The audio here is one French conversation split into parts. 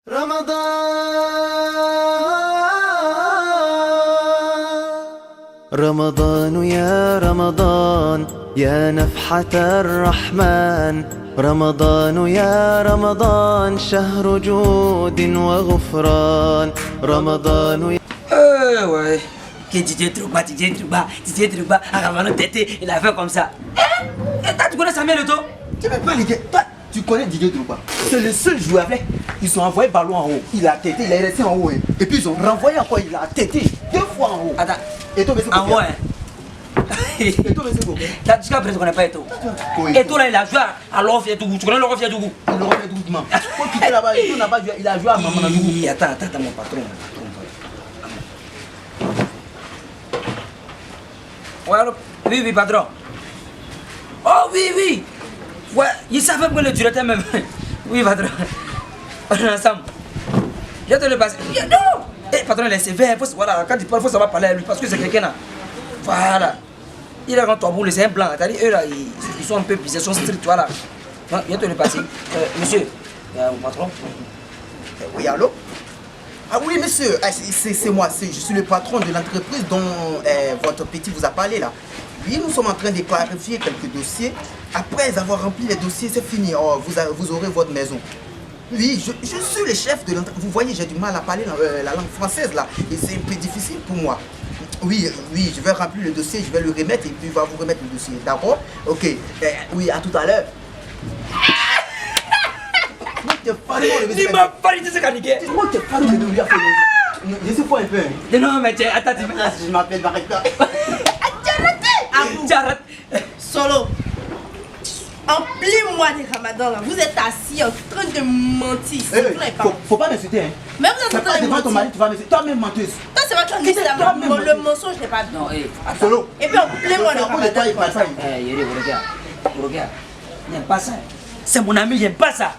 رمضان يا رمضان يا نفحة الرحمن رمضان يا رمضان شهر جود وغفران رمضان يا ouais. Que Didier Drogba, Aravano Tété, il a fait comme ça. Tu connais Samuel Eto'o? Tu veux pas les gars, toi, tu connais Didier Drogba. C'est le seul joueur avec. Ils ont envoyé ballon en haut. Il a tété, il est resté en haut. Hein. Et puis ils ont renvoyé encore, il a tété 2 fois en haut. Attends. Et toi, en haut, hein. Et toi, mais c'est quoi? Jusqu'à présent, on n'a pas Eto'o. Eto'o là, il a joué à l'Orphia-Tougou. Tu connais l'Orphia-Tougou? L'Orphia-Tougou. Faut quitter là-bas. Eto'o n'a pas joué, il a joué à Mamanadougou. Attends, mon patron. Ouais, alors, oui, patron. Oh, oui. Ouais, il savait que le directeur même. Oui, patron. On est ensemble. Je te le passe. Non! Eh, patron, il est sévère. Voilà, quand il parle, il faut savoir parler à lui parce que c'est quelqu'un là. Voilà. Il est quand toi boule, c'est un blanc. C'est-à-dire, eux là, ils sont un peu bizarres, ils sont stricts, voilà. Non, je te le passe. Monsieur, mon patron. Oui, allô? Ah oui, monsieur, c'est moi, je suis le patron de l'entreprise dont votre petit vous a parlé là. Oui, nous sommes en train de clarifier quelques dossiers. Après avoir rempli les dossiers, c'est fini. Oh, vous aurez votre maison. Oui, je suis le chef de l'entreprise. Vous voyez, j'ai du mal à parler la langue française là. Et c'est un peu difficile pour moi. Oui, je vais remplir le dossier, je vais le remettre et puis il va vous remettre le dossier. D'accord? Ok. Oui, à tout à l'heure. Il m'a parlé de ce caniquet. Moi, tu parles de lui. Je suis pas un peu. Non, mais attends, je m'appelle Baraka. Arrête. Solo, en plein mois de Ramadan, là, vous êtes assis en train de mentir. Faut pas m'insulter, hein. Mais vous êtes en train de mentir. Ton mari, tu vas m'insulter. Toi-même menteuse. Toi, c'est votre islam. Le mensonge n'est pas bien. Non, Solo. Et puis en plein mois de Ramadan. Yuri, regarde. J'aime pas ça. C'est mon ami, j'aime pas ça.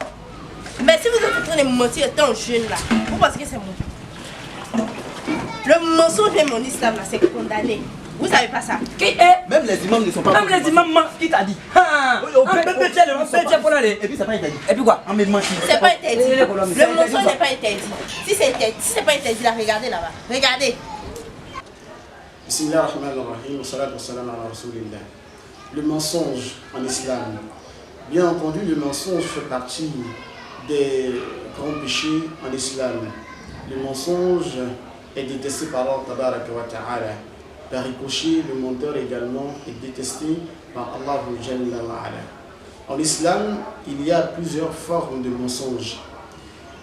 Mais si vous êtes en train de mentir étant jeune là, vous pensez que c'est mon. Le mensonge de mon islam là, c'est condamné. Vous savez pas ça? Qui est? Même les imams ne sont pas. Même les imams, qui t'a dit? On peut pour aller. Et puis c'est pas interdit. Et puis quoi? En me mentir. C'est pas interdit. Le mensonge n'est pas interdit. Si c'est pas interdit là, regardez là-bas. Regardez. Bismillahirrahmanirrahim, salatu wassalam ala rasulillah. Le mensonge en islam. Bien entendu, le mensonge fait partie des grands péchés en islam. Le mensonge est détesté par Allah tabaraka wa ta'ala. Par ricochet, le menteur également est détesté par Allah jalla wa ala. En islam, il y a plusieurs formes de mensonges.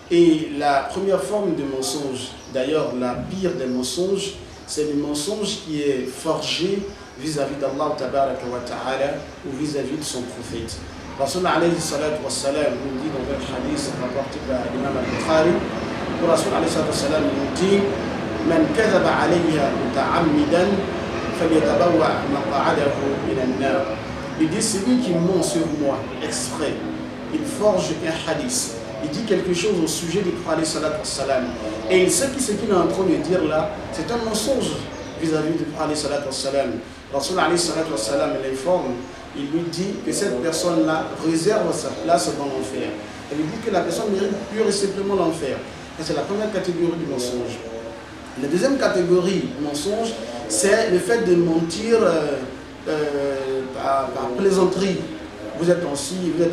Et la première forme de mensonge, d'ailleurs la pire des mensonges, c'est le mensonge qui est forgé vis-à-vis d'Allah tabaraka wa ta'ala ou vis-à-vis de son prophète. Rasul alayhi salatu wa salam nous dit dans un hadith rapporté par l'imam al-Bukhari, le Rasul alayhi salatu wa salam nous dit Man kadhaba alayya muta'ammidan falyatabawa maq'adahu min an-nar. Il dit celui qui ment sur moi exprès, il forge un hadith. Il dit quelque chose au sujet du prophète alayhi salatu wa salam. Et il sait que ce qu'il est en train de dire là, c'est un mensonge vis-à-vis du prophète alayhi salatu wa salam. Rasul alayhi salatu wa salam l'informe. Il lui dit que cette personne-là réserve sa place dans l'enfer. Elle lui dit que la personne mérite pure et simplement l'enfer. C'est la première catégorie du mensonge. La deuxième catégorie du mensonge, c'est le fait de mentir par plaisanterie. Vous êtes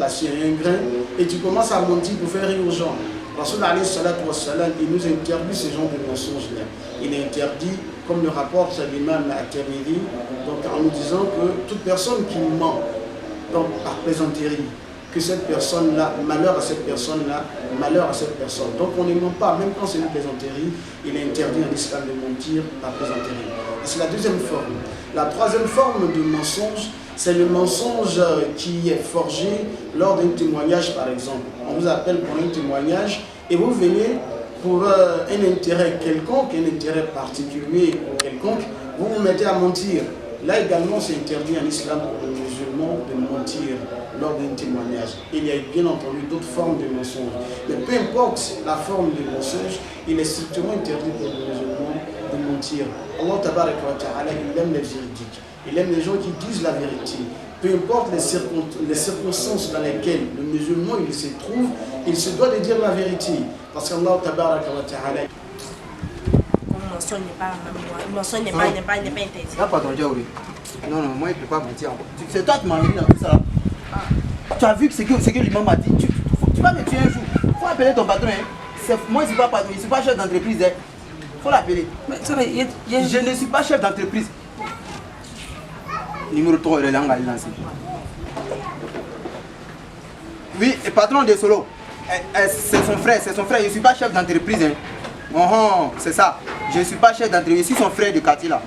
assis à un grain et tu commences à mentir pour faire rire aux gens. Rasul alayhi salatu wa salam, il nous interdit ce genre de mensonge-là. Il est interdit, comme le rapporte l'imam At-Tirmidhi, donc en nous disant que toute personne qui ment donc par plaisanterie, que cette personne-là, malheur à cette personne-là, malheur à cette personne. Donc on ne ment pas, même quand c'est une plaisanterie, il est interdit en islam de mentir par plaisanterie. C'est la deuxième forme. La troisième forme de mensonge, c'est le mensonge qui est forgé lors d'un témoignage par exemple. On vous appelle pour un témoignage et vous venez pour un intérêt quelconque, un intérêt particulier ou quelconque, vous vous mettez à mentir. Là également c'est interdit en islam pour les musulmans de mentir lors d'un témoignage. Il y a bien entendu d'autres formes de mensonge. Mais peu importe la forme de mensonge, il est strictement interdit pour les musulmans de mentir. Allah tabaraka wa ta'ala, il aime les véridiques. Il aime les gens qui disent la vérité. peu importe les circonstances dans lesquelles le musulman il se trouve, il se doit de dire la vérité. Parce qu'Allah tabaraka wa ta'ala. Comme mention n'est pas interdit. Là, pardon, Diaouli. Non, moi, il ne peut pas mentir encore. C'est toi qui m'as mis dans tout ça. Tu as vu que ce que l'imam m'a dit. Tu vas me tuer un jour. Il faut appeler ton patron. Hein. Moi, je ne suis pas patron, je ne suis pas chef d'entreprise. Il faut l'appeler. Je ne suis pas chef d'entreprise. Numéro 3, il est là, on va le lancer. Oui, le patron de Solo. C'est son frère, je ne suis pas chef d'entreprise. Hein. Oh, c'est ça. Je ne suis pas chef d'entreprise, je suis son frère de quartier là.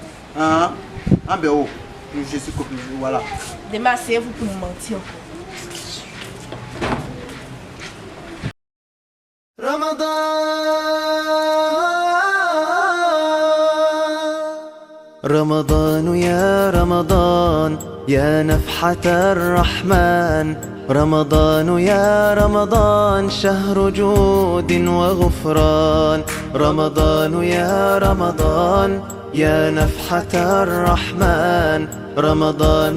En BO. Je suis copié, voilà. Demain, c'est vous pour mentir. رمضان يا رمضان يا نفحة الرحمن رمضان يا رمضان شهر جود وغفران رمضان يا رمضان يا نفحة الرحمن رمضان